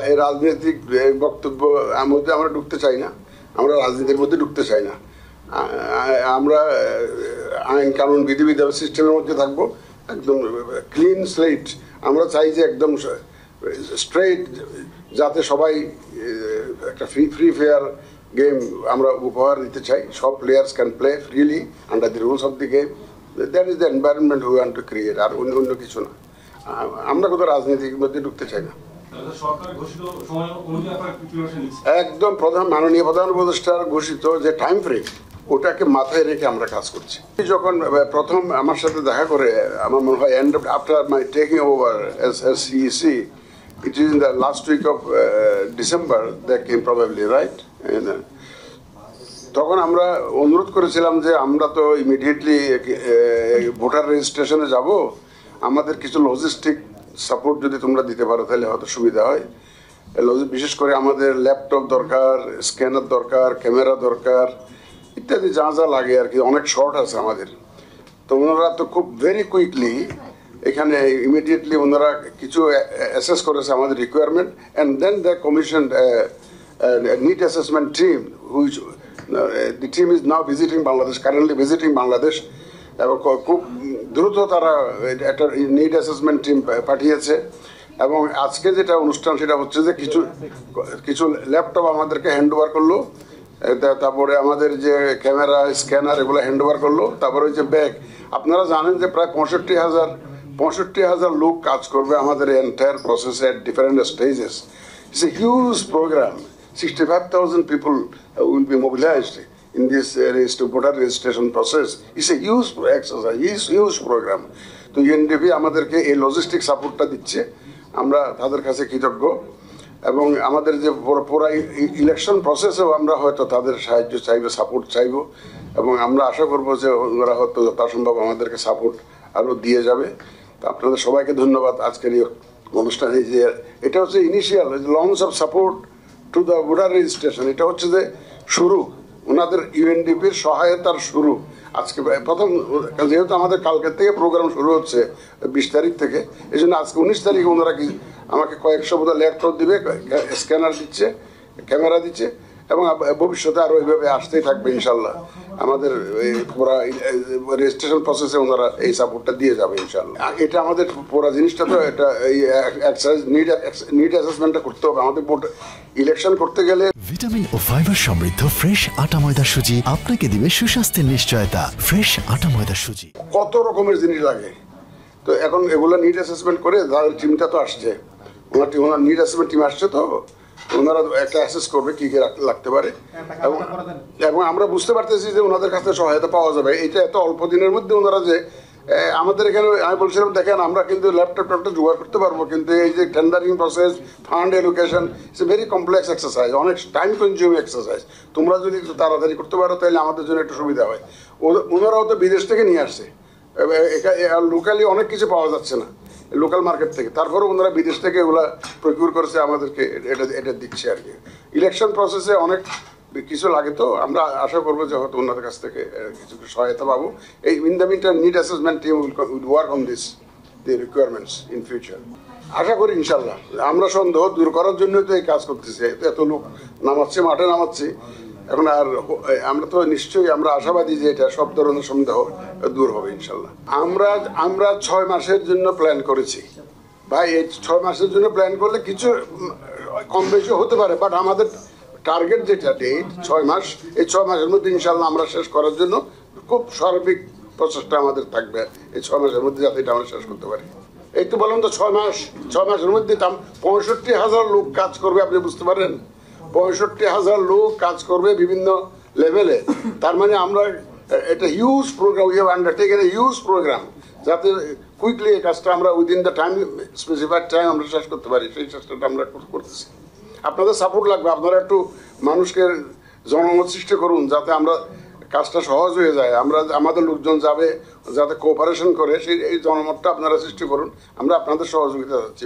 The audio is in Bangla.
এই রাজনৈতিক বক্তব্য মধ্যে আমরা ঢুকতে চাই না, আমরা রাজনীতির মধ্যে ঢুকতে চাই না। আমরা আইন কানুন বিধিবিধান সিস্টেমের মধ্যে থাকবো, একদম ক্লিন স্লেট। আমরা চাই যে একদম স্ট্রেট, যাতে সবাই একটা ফ্রি ফেয়ার গেম আমরা উপহার দিতে চাই। সব players can play freely under the rules of the game. That is the environment we want to create, আর অন্য কিছু না। আমরা কোথাও রাজনীতির মধ্যে ঢুকতে চাই না। একদম মাননীয় প্রধান উপদেষ্টার ঘোষিত যে টাইম ফ্রেম, ওটাকে মাথায় রেখে আমরা কাজ করছি। যখন প্রথম আমার সাথে দেখা করে, আমার মনে হয় after my taking over S CEC, it is in the last week of December they came probably, right? তখন আমরা অনুরোধ করেছিলাম যে আমরা তো ইমিডিয়েটলি ভোটার রেজিস্ট্রেশনে যাব, আমাদের কিছু লজিস্টিক সাপোর্ট যদি তোমরা দিতে পারো তাহলে হয়তো সুবিধা হয়। বিশেষ করে আমাদের ল্যাপটপ দরকার, স্ক্যানার দরকার, ক্যামেরা দরকার, ইত্যাদি যা যা লাগে আর কি। অনেক শর্ট আছে আমাদের। তো ওনারা তো খুব ভেরি কুইকলি এখানে ইমিডিয়েটলি ওনারা কিছু অ্যাসেস করেছে আমাদের requirement, and then the commission need assessment team, which the team is now visiting Bangladesh, currently visiting Bangladesh, এবং খুব দ্রুত তারা একটা নিড অ্যাসেসমেন্ট টিম পাঠিয়েছে। এবং আজকে যেটা অনুষ্ঠান সেটা হচ্ছে যে কিছু ল্যাপটপ আমাদেরকে হ্যান্ড ওভার করলো, তারপরে আমাদের যে ক্যামেরা, স্ক্যানার, এগুলো হ্যান্ড ওভার করলো। তারপরে ওই যে ব্যাগ, আপনারা জানেন যে প্রায় 65,000 লোক কাজ করবে আমাদের এন্টায়ার প্রসেসে at different stages. It's a huge programme. 65,000 people will be mobilized in this voter registration process. It's a huge exercise, huge program. তো ইউএনডিপি আমাদেরকে এই লজিস্টিক সাপোর্টটা দিচ্ছে, আমরা তাদের কাছে কৃতজ্ঞ। এবং আমাদের যে পুরো ইলেকশন প্রসেসেও আমরা হয়তো তাদের সাহায্য চাইবো, সাপোর্ট চাইবো, এবং আমরা আশা করবো যে ওরা হয়তো যথাসম্ভব আমাদেরকে সাপোর্ট আরও দিয়ে যাবে। তো আপনাদের সবাইকে ধন্যবাদ আজকের এই অনুষ্ঠানে। যে এটা হচ্ছে initial launch of support to the voter registration, এটা হচ্ছে যে শুরু, ওনাদের ইউএনডিপির সহায়তার শুরু। আজকে প্রথম, যেহেতু আমাদের কালকের থেকে প্রোগ্রাম শুরু হচ্ছে 20 তারিখ থেকে, এই জন্য আজকে 19 তারিখে ওনারা আমাকে কয়েকশো বোধহয় ল্যাপটপ দিবে, স্ক্যানার দিচ্ছে, ক্যামেরা দিচ্ছে, এবং ভবিষ্যতে আরও এইভাবে আসতেই থাকবে ইনশাল্লাহ। আমাদের পুরা রেজিস্ট্রেশন প্রসেসে ওনারা এই সাপোর্টটা দিয়ে যাবে ইনশাল্লাহ। এটা আমাদের পুরা জিনিসটা তো এটা এই এক্সারসাইজ নিড অ্যাসেসমেন্টটা করতে হবে আমাদের। ইলেকশন করতে গেলে ভিটামিন ও ফাইবার সমৃদ্ধ ফ্রেশ আটা ময়দা সুজি আপনাকে দিবে সুস্বাস্থ্যের নিশ্চয়তা। ফ্রেশ আটা ময়দা সুজি। কত রকমের জিনিস লাগে, তো এখন এগুলো নিড অ্যাসেসমেন্ট করে তাদের টিমটা তো আসছে, ওনার নিড অ্যাসেসমেন্ট টিম আসছে, তো ওনারা একটা অ্যাসেস করবে কি কি লাগতে পারে। এবং আমরা বুঝতে পারতেছি যে ওনাদের কাছে সহায়তা পাওয়া যাবে। এটা এত অল্প দিনের মধ্যে ওনারা যে আমাদের এখানে, আমি বলছিলাম দেখেন আমরা কিন্তু ল্যাপটপটা জোগাড় করতে পারবো, কিন্তু এই যে tendering process, fund allocation, it's a very complex exercise, অনেক টাইম কনজিউমিং এক্সারসাইজ। তোমরা যদি তাড়াতাড়ি করতে পারো তাহলে আমাদের জন্য একটু সুবিধা হয়। ওনারাও তো বিদেশ থেকে নিয়ে আসছে, লোকালি অনেক কিছু পাওয়া যাচ্ছে না লোকাল মার্কেট থেকে, তারপরে ওনারা বিদেশ থেকে এগুলা প্রকিউর করেছে, আমাদেরকে এটা দিচ্ছে আর কি। ইলেকশন প্রসেসে অনেক কিছু লাগে, তো আমরা আশা করবো যে হয়তো ওনাদের কাছ থেকে কিছু সহায়তা পাবো। এই in the meantime need assessment team will work on this the requirements in future. আশা করি ইনশাল্লাহ। আমরা সন্দেহ দূর করার জন্যই তো এই কাজ করতেছি, এত লোক নামাচ্ছি, মাঠে নামাচ্ছি। এখন আর আমরা তো নিশ্চয়ই আমরা আশাবাদী যে এটা সব ধরনের সন্দেহ দূর হবে ইনশাল্লাহ। আমরা 6 মাসের জন্য প্ল্যান করেছি ভাই। এই 6 মাসের জন্য প্ল্যান করলে কিছু কম বেশি হতে পারে, বাট আমাদের টার্গেট যেটা ডেট 6 মাস, এই 6 মাসের মধ্যে ইনশাল্লাহ আমরা শেষ করার জন্য খুব সার্বিক প্রচেষ্টা আমাদের থাকবে এই 6 মাসের মধ্যে, যাতে এটা আমরা শেষ করতে পারি। এই তো বললাম তো 6 মাসের মধ্যে 65,000 লোক কাজ করবে, আপনি বুঝতে পারেন। 65,000 লোক কাজ করবে বিভিন্ন লেভেলে। তার মানে আমরা এটা huge programme, we have undertaken a huge programme, যাতে কুইকলি এই কাজটা আমরা within the time, specified time আমরা শেষ করতে পারি। সেই চেষ্টাটা আমরা করতেছি। আপনাদের সাপোর্ট লাগবে, আপনারা একটু মানুষকে জনমত সৃষ্টি করুন, যাতে আমরা কাজটা সহজ হয়ে যায়। আমাদের লোকজন যাবে, যাতে কোঅপারেশন করে, সেই এই জনমতটা আপনারা সৃষ্টি করুন। আমরা আপনাদের সহযোগিতা চাচ্ছি।